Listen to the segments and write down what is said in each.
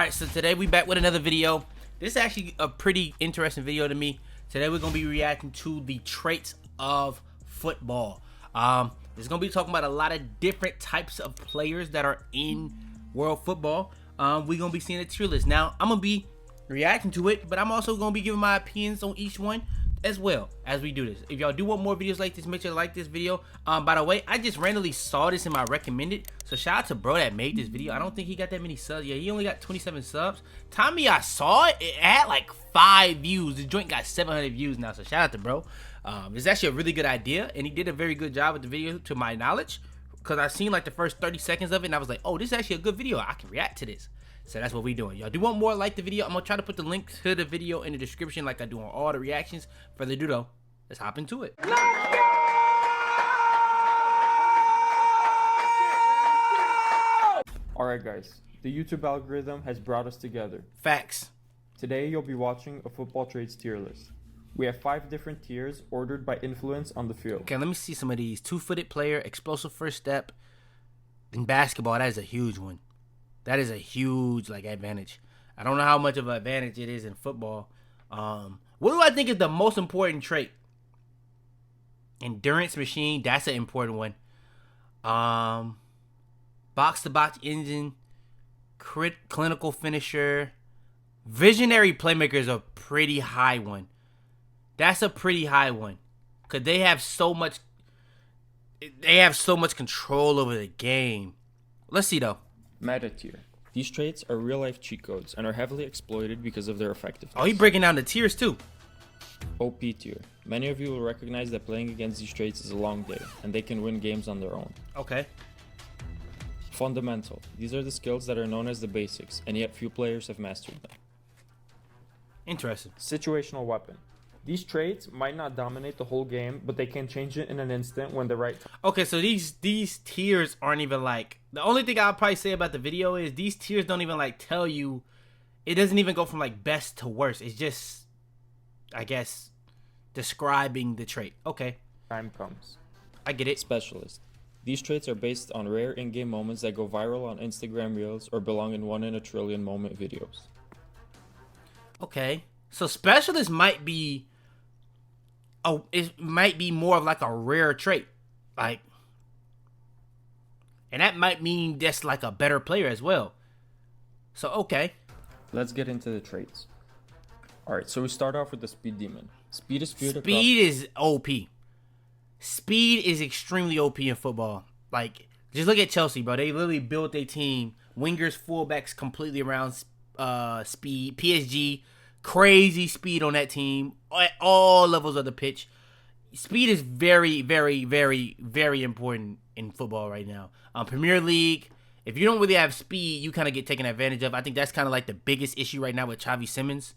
Alright, so today we back with another video. This is actually a pretty interesting video to me. Today we're going to be reacting to the traits of football. It's going to be talking about a lot of different types of players that are in world football. We're going to be seeing a tier list. Now, I'm going to be reacting to it, but I'm also going to be giving my opinions on each one as well as we do this. If y'all do want more videos like this, make sure to like this video. By the way, I just randomly saw this in my recommended, so shout out to bro that made this video. I don't think he got that many subs. Yeah, he only got 27 subs. Tommy, I saw it, it had like 5 views. The joint got 700 views now, so shout out to bro. It's actually a really good idea, and he did a very good job with the video to my knowledge, because I seen like the first 30 seconds of it and I was like, oh, this is actually a good video, I can react to this. So that's what we doing. Y'all do want more, like the video. I'm gonna try to put the link to the video in the description like I do on all the reactions. Further ado though, let's hop into it. Let's go! Alright guys, the YouTube algorithm has brought us together. Facts. Today you'll be watching a football traits tier list. We have 5 different tiers ordered by influence on the field. Okay, let me see some of these. 2-footed player, explosive first step. In basketball, that is a huge one. That is a huge advantage. I don't know how much of an advantage it is in football. What do I think is the most important trait? Endurance machine, that's an important one. Box to box engine, clinical finisher, visionary playmaker is a pretty high one. That's a pretty high one, cause they have so much control over the game. Let's see though. Meta tier. These traits are real-life cheat codes and are heavily exploited because of their effectiveness. Oh, he's breaking down the tiers too. OP tier. Many of you will recognize that playing against these traits is a long day, and they can win games on their own. Okay. Fundamental. These are the skills that are known as the basics, and yet few players have mastered them. Interesting. Situational weapon. These traits might not dominate the whole game, but they can change it in an instant when the right time. Okay, so these tiers aren't even the only thing I'll probably say about the video is these tiers don't even tell you, it doesn't even go from best to worst. It's just, I guess, describing the trait. Okay. Time comes. I get it. Specialist. These traits are based on rare in-game moments that go viral on Instagram Reels or belong in 1 in a trillion moment videos. Okay. So specialist might be, it might be more of a rare trait, and that might mean that's a better player as well. So okay, let's get into the traits. All right, so we start off with the speed demon. Speed is feared. Speed is OP. Speed is extremely OP in football. Just look at Chelsea, bro. They literally built their team, wingers, fullbacks, completely around speed. PSG. Crazy speed on that team at all levels of the pitch. Speed is very, very, very, very important in football right now. Premier League, if you don't really have speed, you kind of get taken advantage of. I think that's kind of the biggest issue right now with Xavi Simons.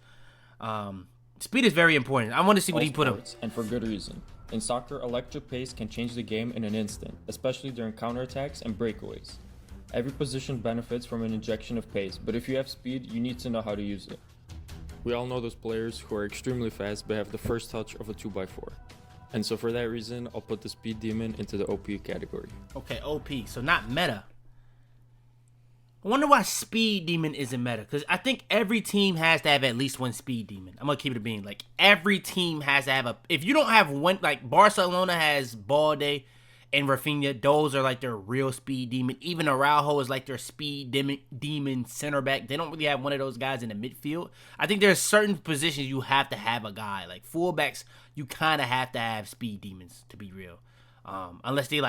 Speed is very important. I want to see what he put up. And for good reason. In soccer, electric pace can change the game in an instant, especially during counterattacks and breakaways. Every position benefits from an injection of pace, but if you have speed, you need to know how to use it. We all know those players who are extremely fast but have the first touch of a 2x4. And so for that reason, I'll put the speed demon into the OP category. Okay, OP. So not meta. I wonder why speed demon isn't meta. Because I think every team has to have at least one speed demon. I'm going to keep it a being. Every team has to have a... If you don't have one... Barcelona has Balde and Rafinha. Those are their real speed demon. Even Araujo is their speed demon center back. They don't really have one of those guys in the midfield. I think there's certain positions you have to have a guy. Fullbacks, you kind of have to have speed demons, to be real. Unless they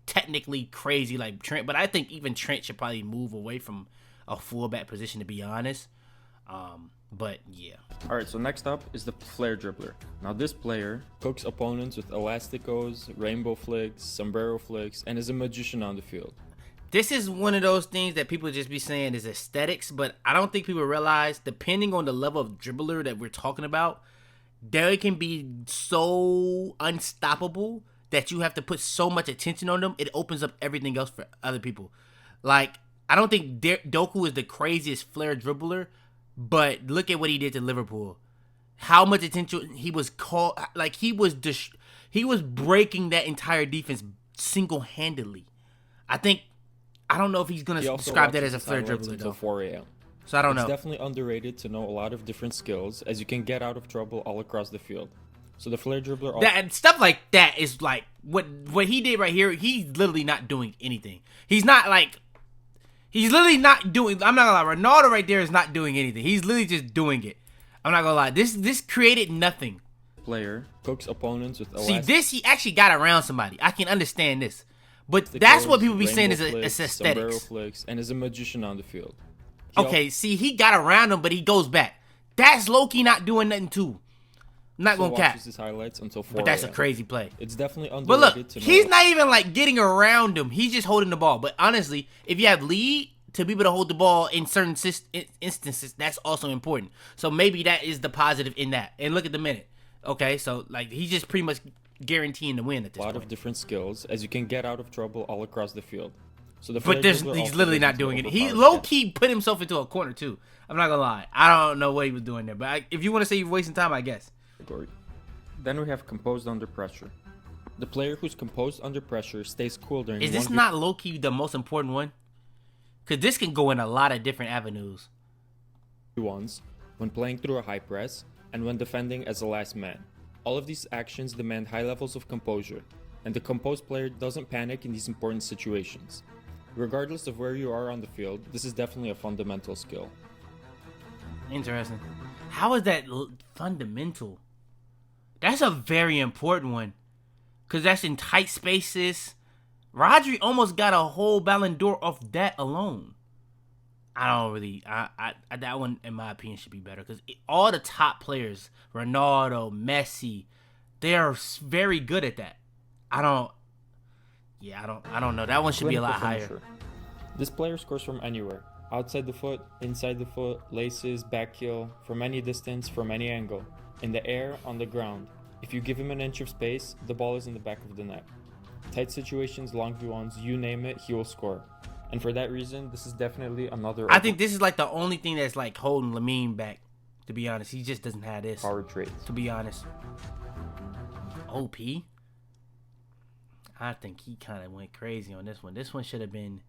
technically crazy like Trent. But I think even Trent should probably move away from a fullback position, to be honest. But yeah. Alright, so next up is the flare dribbler. Now this player cooks opponents with elasticos, rainbow flicks, sombrero flicks, and is a magician on the field. This is one of those things that people just be saying is aesthetics, but I don't think people realize, depending on the level of dribbler that we're talking about, they can be so unstoppable that you have to put so much attention on them, it opens up everything else for other people. I don't think Doku is the craziest flare dribbler, but look at what he did to Liverpool. How much attention he was called. He was breaking that entire defense single-handedly. I don't know if he's going to describe that as a flare dribbler, though. 4 a.m. So I don't know. It's definitely underrated to know a lot of different skills, as you can get out of trouble all across the field. So the flare dribbler... That stuff like that is like what he did right here. He's literally not doing anything. He's literally not doing. I'm not gonna lie. Ronaldo right there is not doing anything. He's literally just doing it. I'm not gonna lie. This created nothing. Player cooks opponents with this he actually got around somebody. I can understand this, but that's what people be saying is aesthetics. Flicks, and is a magician on the field. Okay, see, he got around him, but he goes back. That's Loki not doing nothing too. I'm not gonna cap. His highlights until 4 but that's a crazy play. It's definitely underrated. But look, he's not even like getting around him. He's just holding the ball. But honestly, if you have lead to be able to hold the ball in certain instances, that's also important. So maybe that is the positive in that. And look at the minute. Okay, so like he's just pretty much guaranteeing the win at this point. A lot of different skills, as you can get out of trouble all across the field. So but he's literally not doing it. He low-key put himself into a corner too. I'm not gonna lie. I don't know what he was doing there. But if you want to say you're wasting time, I guess. Then we have composed under pressure. The player who's composed under pressure stays cool during... Is this not low-key the most important one? Because this can go in a lot of different avenues. Ones, when playing through a high press, and when defending as a last man. All of these actions demand high levels of composure, and the composed player doesn't panic in these important situations. Regardless of where you are on the field, this is definitely a fundamental skill. Interesting. How is that fundamental? That's a very important one. Because that's in tight spaces. Rodri almost got a whole Ballon d'Or off that alone. I don't really... that one, in my opinion, should be better. Because all the top players, Ronaldo, Messi, they are very good at that. I don't know. That one should be a lot higher. This player scores from anywhere. Outside the foot, inside the foot, laces, back heel, from any distance, from any angle. In the air, on the ground. If you give him an inch of space, the ball is in the back of the net. Tight situations, long ones, you name it, he will score. And for that reason, this is definitely another... I think this is like the only thing that's like holding Lamine back, to be honest. He just doesn't have this. Power traits. To be honest. OP? I think he kind of went crazy on this one. This one should have been...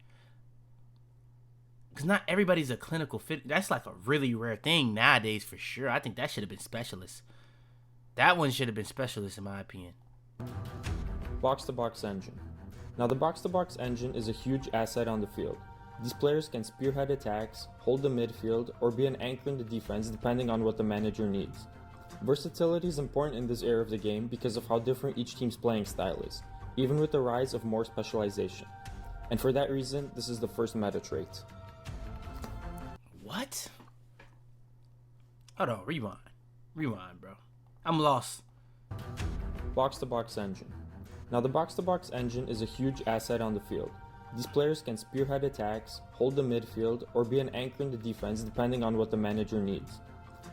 Because not everybody's a clinical fit. That's like a really rare thing nowadays for sure. I think that should have been specialist. That one should have been specialist in my opinion. Box-to-box engine. Now the box-to-box engine is a huge asset on the field. These players can spearhead attacks, hold the midfield, or be an anchor in the defense depending on what the manager needs. Versatility is important in this era of the game because of how different each team's playing style is, even with the rise of more specialization. And for that reason, this is the first meta trait. What? Hold on, rewind. Rewind, bro. I'm lost. Box-to-box engine. Now the box-to-box engine is a huge asset on the field. These players can spearhead attacks, hold the midfield, or be an anchor in the defense depending on what the manager needs.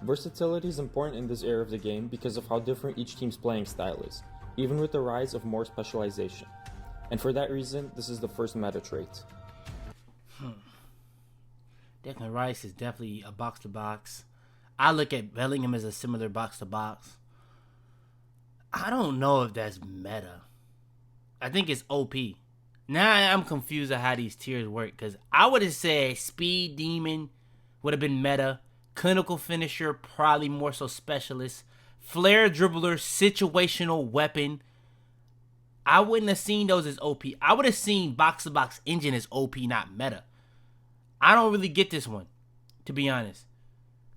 Versatility is important in this era of the game because of how different each team's playing style is, even with the rise of more specialization. And for that reason, this is the first meta trait. Declan Rice is definitely a box-to-box. I look at Bellingham as a similar box-to-box. I don't know if that's meta. I think it's OP. Now I'm confused at how these tiers work. Because I would have said Speed Demon would have been meta. Clinical Finisher, probably more so specialist. Flare Dribbler, Situational Weapon. I wouldn't have seen those as OP. I would have seen box-to-box engine as OP, not meta. I don't really get this one, to be honest.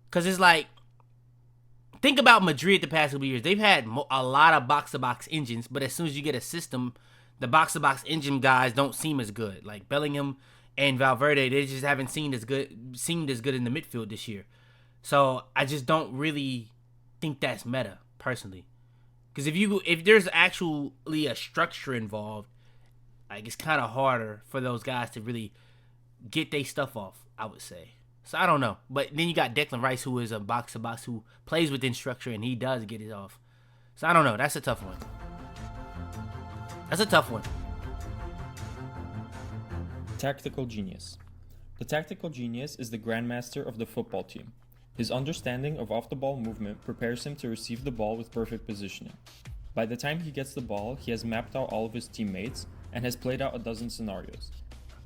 Because it's like, think about Madrid the past couple years. They've had a lot of box-to-box engines, but as soon as you get a system, the box-to-box engine guys don't seem as good. Like Bellingham and Valverde, they just haven't seemed as good in the midfield this year. So I just don't really think that's meta, personally. Because if there's actually a structure involved, like it's kind of harder for those guys to really get their stuff off, I would say. So I don't know. But then you got Declan Rice, who is a box-to-box, who plays within structure, and he does get it off. So I don't know. That's a tough one. That's a tough one. Tactical genius. The tactical genius is the grandmaster of the football team. His understanding of off-the-ball movement prepares him to receive the ball with perfect positioning. By the time he gets the ball, he has mapped out all of his teammates and has played out a dozen scenarios.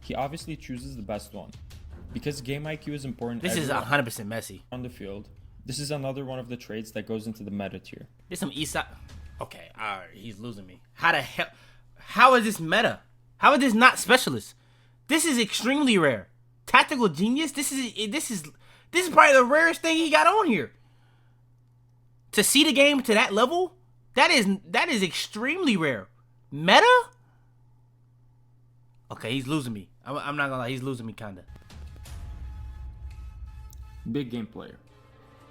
He obviously chooses the best one. Because game IQ is important This is everywhere 100% messy. on the field, this is another one of the traits that goes into the meta tier. There's some east side. Okay, all right, he's losing me. How the hell? How is this meta? How is this not specialist? This is extremely rare. Tactical genius. This is probably the rarest thing he got on here. To see the game to that level, that is extremely rare. Meta. Okay, he's losing me. I'm not gonna lie, he's losing me kinda. Big game player.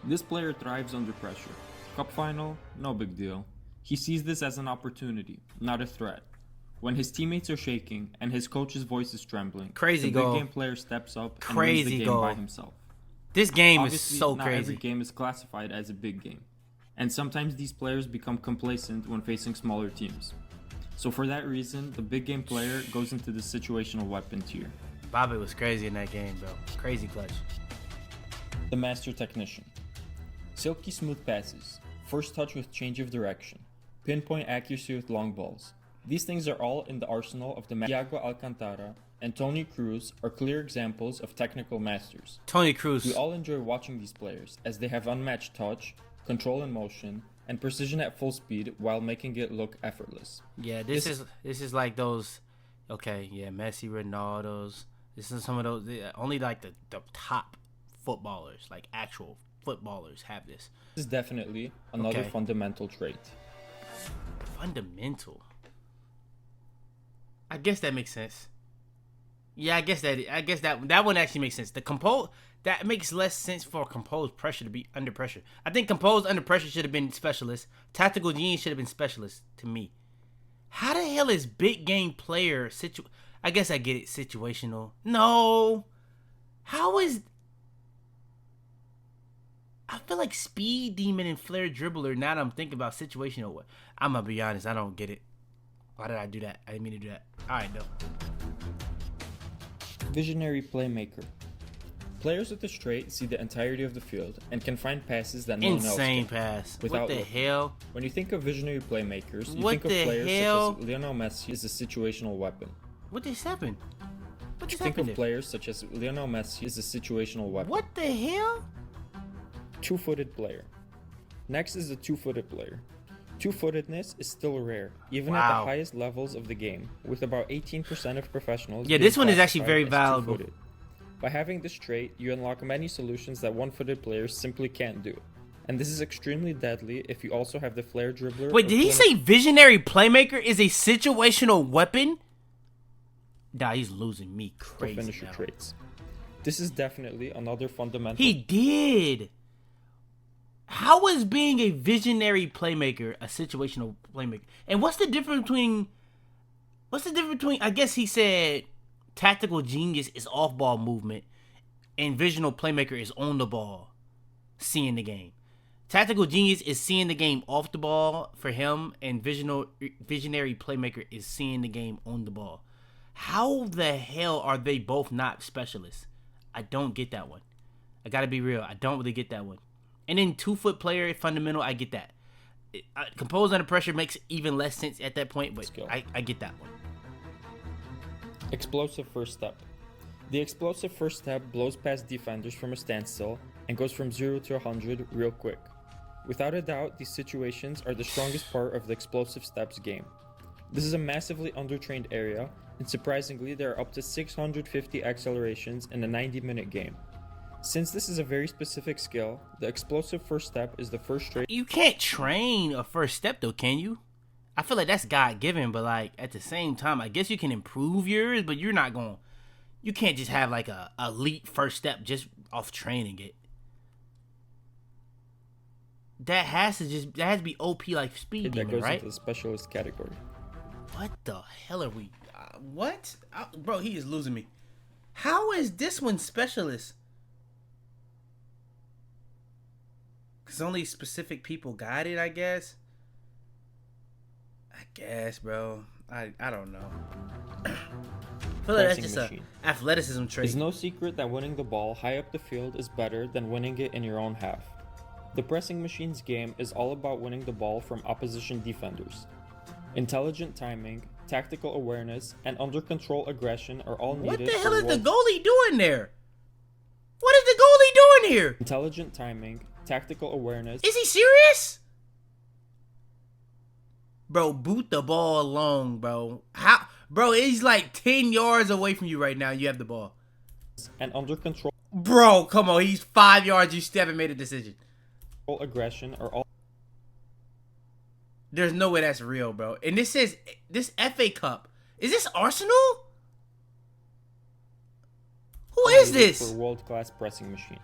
This player thrives under pressure. Cup final, no big deal. He sees this as an opportunity, not a threat. When his teammates are shaking and his coach's voice is trembling, Crazy the big goal. game player steps up and Crazy wins the game goal. by himself. This game Obviously, is so not crazy. every game is classified as a big game, and sometimes these players become complacent when facing smaller teams. So for that reason, the big game player goes into the situational weapon tier. Bobby was crazy in that game, bro. Crazy clutch. The Master Technician. Silky smooth passes, first touch with change of direction, pinpoint accuracy with long balls. These things are all in the arsenal of the Thiago Alcantara, and Toni Kroos are clear examples of technical masters. Toni Kroos. We all enjoy watching these players as they have unmatched touch, control in motion, and precision at full speed while making it look effortless. Yeah, this is like those. Okay, yeah, Messi, Ronaldo's. This is some of those. Only like the top footballers, like actual footballers, have this. This is definitely another fundamental trait. Fundamental. I guess that makes sense. Yeah, I guess that one actually makes sense. That makes less sense for composed pressure to be under pressure. I think composed under pressure should have been specialist. Tactical genius should have been specialist to me. How the hell is big game player I guess I get it, situational. No. How is I feel like speed demon and flare dribbler now that I'm thinking about situational. I'm gonna be honest, I don't get it. Why did I do that? I didn't mean to do that. Alright, no. Visionary playmaker. Players with this trait see the entirety of the field and can find passes that no one else Insane can. pass. Without What the looking. hell? When you think of visionary playmakers, you What think of the players hell? such as Lionel Messi as a situational weapon. What just happened? What You just think happened of there? players such as Lionel Messi as a situational weapon. What the hell? Two-footed player. Next is the two-footed player. Two-footedness is still rare, even at Wow. the highest levels of the game, with about 18% of professionals. Yeah, being this one is actually classified very as valuable. two-footed. By having this trait, you unlock many solutions that one-footed players simply can't do. And this is extremely deadly if you also have the flare dribbler. Wait, or did he clinic- say visionary playmaker is a situational weapon? Nah, he's losing me for crazy finisher now. traits? This is definitely another fundamental. He did. How is being a visionary playmaker a situational playmaker? And what's the difference between? I guess he said tactical genius is off ball movement, and visional playmaker is on the ball, seeing the game. Tactical genius is seeing the game off the ball for him, and visionary playmaker is seeing the game on the ball. How the hell are they both not specialists? I don't get that one. I gotta be real. I don't really get that one. And then 2-foot player fundamental, I get that. Composed under pressure makes even less sense at that point, but Skill. I get that one. Explosive first step. The explosive first step blows past defenders from a standstill and goes from 0 to 100 real quick. Without a doubt, these situations are the strongest part of the explosive steps game. This is a massively undertrained area, and surprisingly, there are up to 650 accelerations in a 90-minute game. Since this is a very specific skill, the explosive first step is the first trait. You can't train a first step though, can you? I feel like that's God given, but like at the same time, I guess you can improve yours, but you can't just have like a elite first step just off training it. That has to be OP like speed That demon, goes right? into the specialist category. What the hell are we? What? Bro, he is losing me. How is this one specialist? Because only specific people got it, I guess. Bro. I don't know. I feel like that's Pressing just machine. a athleticism trait. It's no secret that winning the ball high up the field is better than winning it in your own half. The pressing machine's game is all about winning the ball from opposition defenders. Intelligent timing, tactical awareness, and under control aggression are all What needed. the hell for is the one- goalie doing there? doing here? Intelligent timing, tactical awareness. Is he serious? Bro, boot the ball along, bro. How? Bro, he's like 10 yards away from you right now. You have the ball. And under control. Bro, come on. He's 5 yards. You still haven't made a decision. Aggression are all. There's no way that's real, bro. And this is this FA Cup. Is this Arsenal? Who is this? For world-class pressing machine.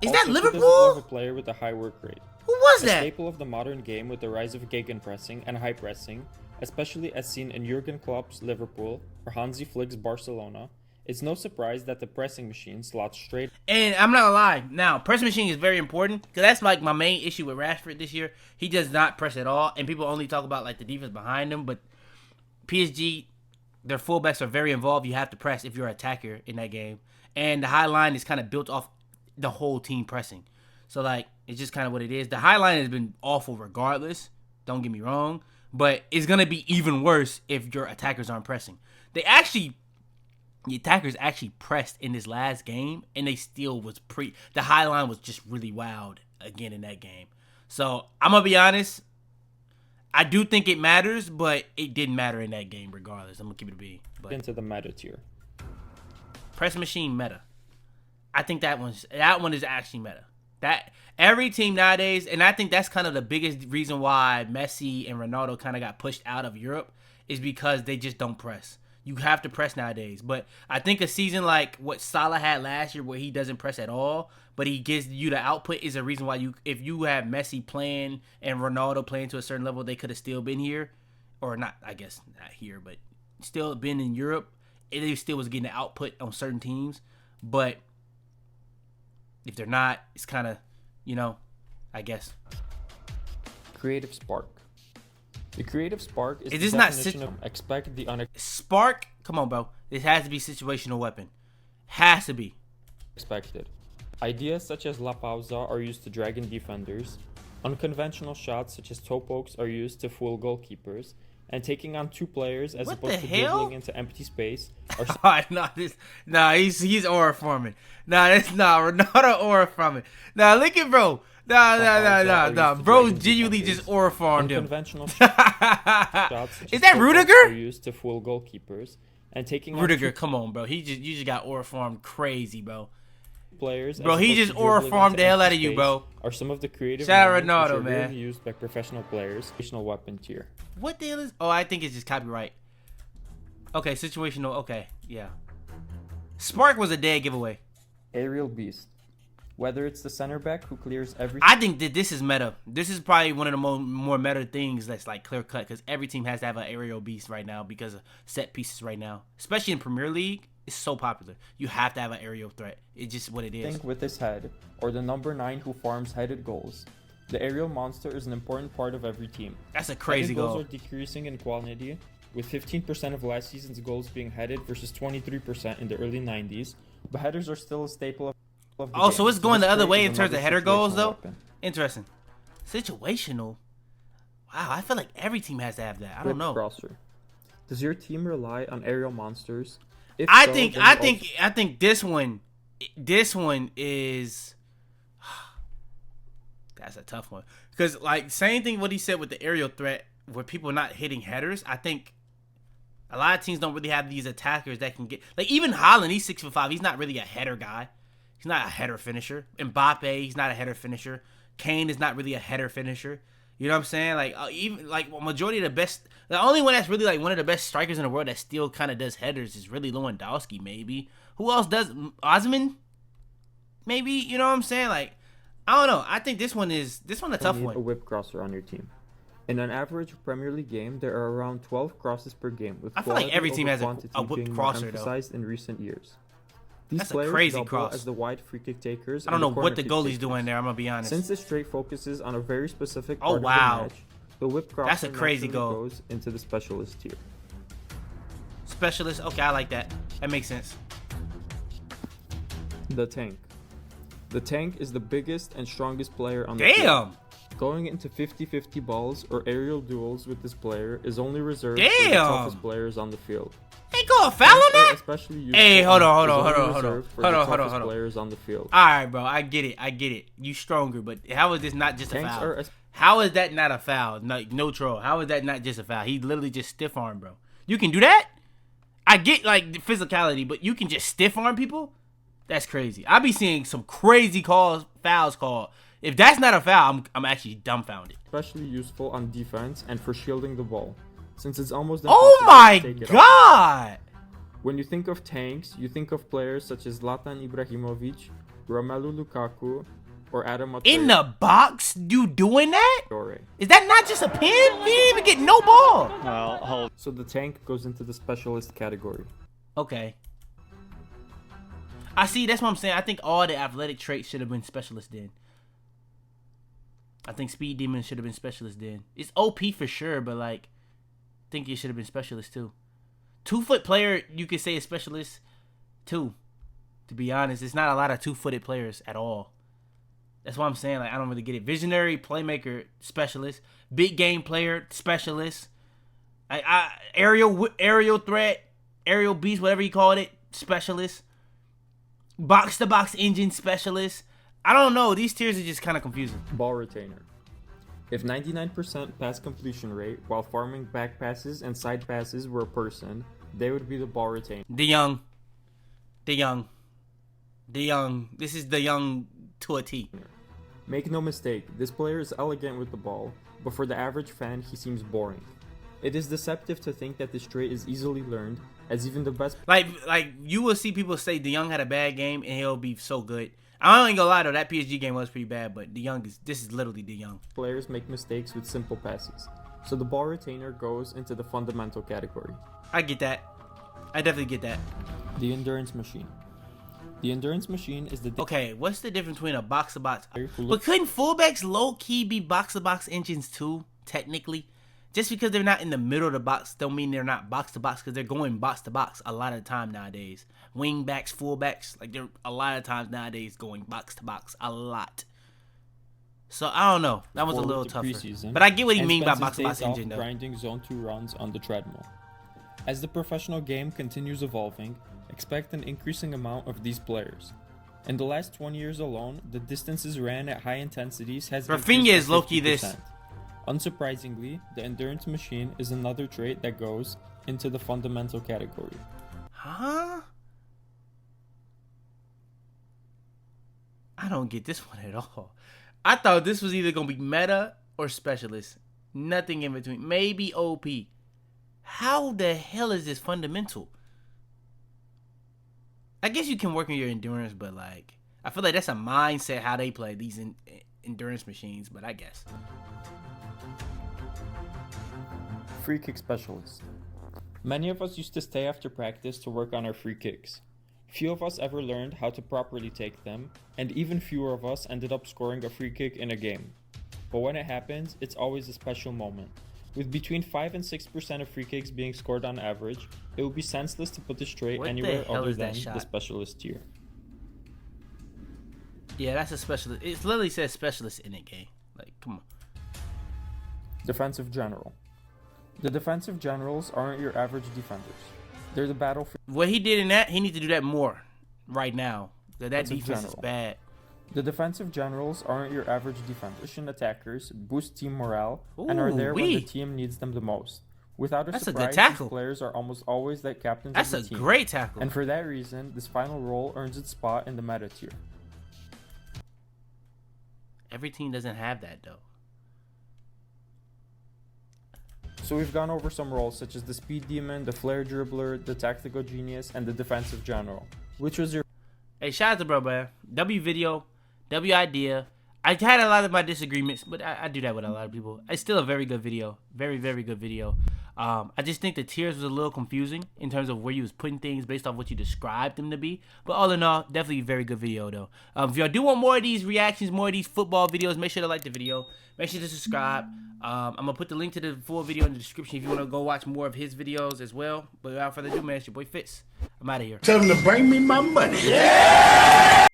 Is Also, that Liverpool? love a player with a high work rate. Who was A that? staple of the modern game with the rise of gegenpressing and high pressing, especially as seen in Jurgen Klopp's Liverpool or Hansi Flick's Barcelona, it's no surprise that the pressing machine slots straight. And I'm not gonna lie. Now, pressing machine is very important because that's like my main issue with Rashford this year. He does not press at all, and people only talk about like the defense behind him. But PSG, their fullbacks are very involved. You have to press if you're an attacker in that game, and the high line is kind of built off the whole team pressing. So like it's just kind of what it is. The high line has been awful regardless. Don't get me wrong, but it's gonna be even worse if your attackers aren't pressing. The attackers actually pressed in this last game, and they still was the high line was just really wild again in that game. So I'm gonna be honest, I do think it matters, but it didn't matter in that game regardless. I'm gonna keep it a B. But into the meta tier. press machine meta. I think that one is actually meta. That every team nowadays, and I think that's kind of the biggest reason why Messi and Ronaldo kind of got pushed out of Europe is because they just don't press. You have to press nowadays. But I think a season like what Salah had last year where he doesn't press at all, but he gives you the output is a reason why if you have Messi playing and Ronaldo playing to a certain level, they could have still been here. Or not, I guess not here, but still been in Europe. They still was getting the output on certain teams. But if they're not, it's kind of, I guess. Creative spark. The creative spark is this the not definition of expect the Spark? Come on, bro. This has to be situational weapon. Has to be. unexpected. Ideas such as La Pausa are used to drag in defenders. Unconventional shots such as toe pokes are used to fool goalkeepers. And taking on two players as opposed to dribbling into empty space are he's aura forming. That's not Ronaldo aura forming. Look at bro. Bro genuinely just aura farmed him. Unconventional shots Is that Rudiger? are used to fool goalkeepers. And taking Rudiger, come on, bro. You just got aura farmed crazy, bro. Players, bro, he just aura farmed the hell out of you, bro. Are some of the creative shout out moments Ronaldo, which are man. rarely used by professional players. Situational weapon tier. What the hell is? Oh, I think it's just copyright. Okay, situational. Okay, yeah. Spark was a dead giveaway. Aerial beast. Whether it's the center back who clears every. I think that this is meta. This is probably one of the more meta things that's like clear cut because every team has to have an aerial beast right now because of set pieces right now, especially in Premier League. It's so popular. You have to have an aerial threat. It's just what it is. Think with his head, or the number 9 who farms headed goals. The aerial monster is an important part of every team. That's a crazy headed goal. Goals are decreasing in quality, with 15% of last season's goals being headed versus 23% in the early 90s. But headers are still a staple of the game. So it's going the other way in terms of another header goals, though? weapon. Interesting. Situational? Wow, I feel like every team has to have that. I don't know. Crosser. Does your team rely on aerial monsters? If I so, think this one is that's a tough one because like same thing what he said with the aerial threat where people not hitting headers. I think a lot of teams don't really have these attackers that can get like even Haaland. He's 6'5". He's not really a header guy. He's not a header finisher. Mbappe, he's not a header finisher. Kane is not really a header finisher. You know what I'm saying? Like even like majority of the best, the only one that's really like one of the best strikers in the world that still kind of does headers is really Lewandowski. Maybe who else does? Osman? Maybe, you know what I'm saying? Like I don't know. I think this one a tough one. A whip crosser on your team. In an average Premier League game, there are around 12 crosses per game. With I feel like every team has a quantity whip being crosser more emphasized in recent years. These That's a players crazy double cross. as the wide free kick takers. I don't and know corner what the kick goalie's takers. doing there. I'm gonna be honest. Since this trait focuses on a very specific Oh, part wow. of the match, the whip crosser That's a crazy naturally goal. goes into the specialist tier. Specialist. Okay, I like that. That makes sense. The tank. The tank is the biggest and strongest player on the field. Damn. Going into 50-50 balls or aerial duels with this player is only reserved for the Damn. toughest players on the field. Hey, ain't call a foul on that? Especially useful Hey, hold on. Players on the field. All right, bro, I get it. You stronger, but how is this not just a foul? How is that not a foul? No troll. How is that not just a foul? He literally just stiff arm, bro. You can do that? I get like the physicality, but you can just stiff arm people? That's crazy. I be seeing some crazy fouls called. If that's not a foul, I'm actually dumbfounded. Especially useful on defense and for shielding the ball, since it's almost oh my god! When you think of tanks, you think of players such as Zlatan Ibrahimovic, Romelu Lukaku, or Adam in the box, you doing that? Is that not just a pin? He didn't even get no ball. Well, so the tank goes into the specialist category. Okay. I see. That's what I'm saying. I think all the athletic traits should have been specialists then. I think Speed Demon should have been specialist then. It's OP for sure, but like, I think it should have been specialist too. 2-foot player, you could say a specialist too. To be honest, it's not a lot of 2-footed players at all. That's why I'm saying, like, I don't really get it. Visionary, playmaker, specialist. Big game player, specialist. Aerial threat, aerial beast, whatever you call it, specialist. Box-to-box engine, specialist. I don't know. These tiers are just kind of confusing. Ball retainer. If 99% pass completion rate while farming back passes and side passes were a person, they would be the ball retainer. De Jong. This is De Jong to a T. Make no mistake, this player is elegant with the ball, but for the average fan, he seems boring. It is deceptive to think that this trait is easily learned, as even the best... Like you will see people say De Jong had a bad game and he'll be so good. I ain't gonna lie though, that PSG game was pretty bad, but this is literally De Jong. Players make mistakes with simple passes, so the ball retainer goes into the fundamental category. I get that. I definitely get that. The endurance machine. The endurance machine is the... Okay, what's the difference between a box-to-box? But couldn't fullbacks low-key be box-to-box engines too, technically? Just because they're not in the middle of the box don't mean they're not box-to-box, because they're going box-to-box a lot of the time nowadays. Wingbacks, fullbacks, like they're a lot of times nowadays going box-to-box a lot. So, I don't know. That was a little tougher. But I get what he means by box-to-box engine, though. Grinding zone 2 runs on the treadmill. As the professional game continues evolving, expect an increasing amount of these players. In the last 20 years alone, the distances ran at high intensities has Rafinha is low-key this. Unsurprisingly, the endurance machine is another trait that goes into the fundamental category. Huh? I don't get this one at all. I thought this was either going to be meta or specialist. Nothing in between. Maybe OP. How the hell is this fundamental? I guess you can work on your endurance, but like, I feel like that's a mindset how they play these endurance machines, but I guess. Free kick specialist. Many of us used to stay after practice to work on our free kicks. Few of us ever learned how to properly take them, and even fewer of us ended up scoring a free kick in a game. But when it happens, it's always a special moment. With between 5 and 6% of free kicks being scored on average, it would be senseless to put this trait anywhere other than the specialist tier. Yeah, that's a specialist. It literally says specialist in it, game. Like, come on. Defensive general. The defensive generals aren't your average defenders. They're the battlefield. What he did in that, he needs to do that more right now. That defense is bad. The defensive generals aren't your average defenders. Attackers boost team morale and are there when the team needs them the most. Without a surprise, these players are almost always the captains of the team. That's a great tackle. And for that reason, this final role earns its spot in the meta tier. Every team doesn't have that though. So we've gone over some roles such as the speed demon, the flare dribbler, the tactical genius, and the defensive general. Which was your... Hey, shout out to bro, man. W video, W idea. I had a lot of my disagreements, but I do that with a lot of people. It's still a very good video. Very, very good video. I just think the tiers was a little confusing in terms of where you was putting things based off what you described them to be. But all in all, definitely a very good video, though. If y'all do want more of these reactions, more of these football videos, make sure to like the video. Make sure to subscribe. I'm going to put the link to the full video in the description if you want to go watch more of his videos as well. But without further ado, man, it's your boy Fitz. I'm out of here. Tell him to bring me my money. Yeah!